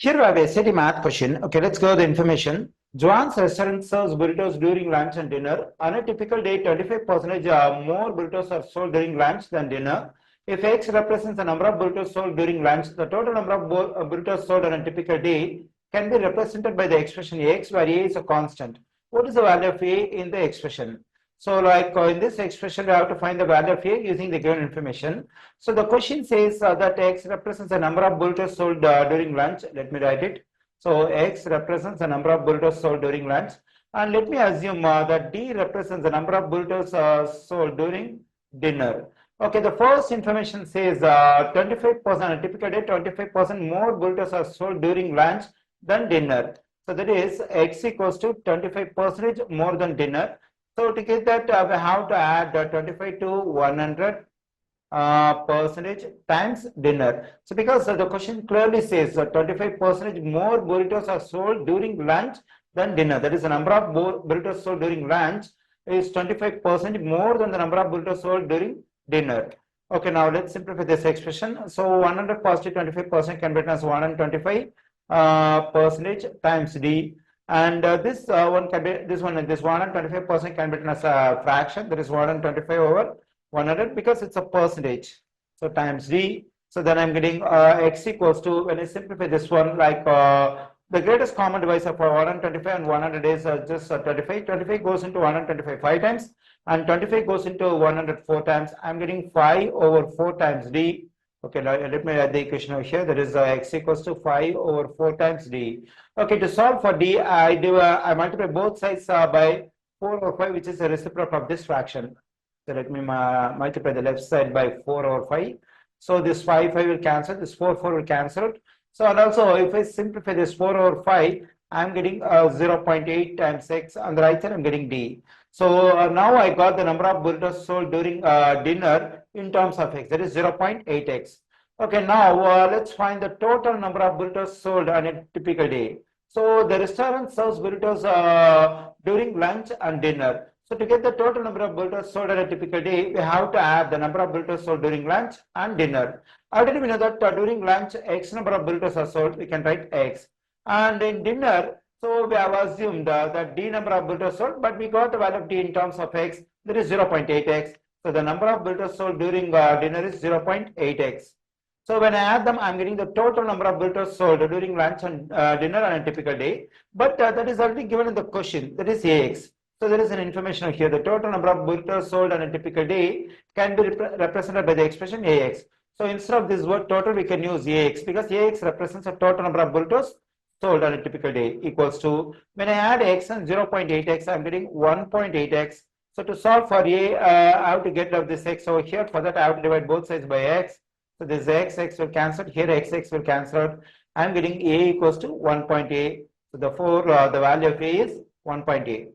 Here we have a steady math question. Okay, let's go to the information. Juan's restaurant serves burritos during lunch and dinner. On a typical day, 25% more burritos are sold during lunch than dinner. If X represents the number of burritos sold during lunch, the total number of burritos sold on a typical day can be represented by the expression X, where A is a constant. What is the value of A in the expression? So like in this expression, we have to find the value of A using the given information. So the question says that X represents the number of burritos sold during lunch. Let me write it. So X represents the number of burritos sold during lunch. And let me assume that D represents the number of burritos sold during dinner. Okay, the first information says 25% on a typical day, 25% more burritos are sold during lunch than dinner. So that is X equals to 25% more than dinner. So to get that, we have to add 25 to 100 percentage times dinner. So because the question clearly says 25% more burritos are sold during lunch than dinner. That is the number of burritos sold during lunch is 25% more than the number of burritos sold during dinner. Okay, now let's simplify this expression. So 100 positive 25% can be written as 125 percentage times D. And this one can be this 125% can be written as a fraction, that is 125 over 100 because it's a percentage. So times D. So then I'm getting X equals to, when I simplify this one, like the greatest common divisor for 125 and 100 is just 25. 25 goes into 125 5 times and 25 goes into 100 4 times. I'm getting 5 over 4 times D. Okay, now let me write the equation over here. That is X equals to 5 over 4 times D. Okay, to solve for D, I multiply both sides by 4 over 5, which is a reciprocal of this fraction. So let me multiply the left side by 4 over 5. So this 5 will cancel, this 4 will cancel. So and also if I simplify this 4 over 5, I'm getting 0.8 times X. On the right side, I'm getting D. So now I got the number of burritos sold during dinner in terms of X, that is 0.8X. Okay, now let's find the total number of burritos sold on a typical day. So the restaurant serves burritos during lunch and dinner. So to get the total number of burritos sold on a typical day, we have to add the number of burritos sold during lunch and dinner. Already we know that during lunch, X number of burritos are sold. We can write X. And in dinner, so we have assumed that D number of burritos sold, but we got the value of D in terms of X, that is 0.8X. So the number of burritos sold during dinner is 0.8X. So when I add them, I'm getting the total number of burritos sold during lunch and dinner on a typical day. But that is already given in the question, that is AX. So there is an information here. The total number of burritos sold on a typical day can be represented by the expression AX. So instead of this word total, we can use AX because AX represents the total number of burritos sold on a typical day equals to, when I add X and 0.8X, I'm getting 1.8X. So to solve for A, I have to get rid of this X over here. For that, I have to divide both sides by X. So this X will cancel. Here X will cancel. I'm getting A equals to 1.8. So therefore, the value of A is 1.8.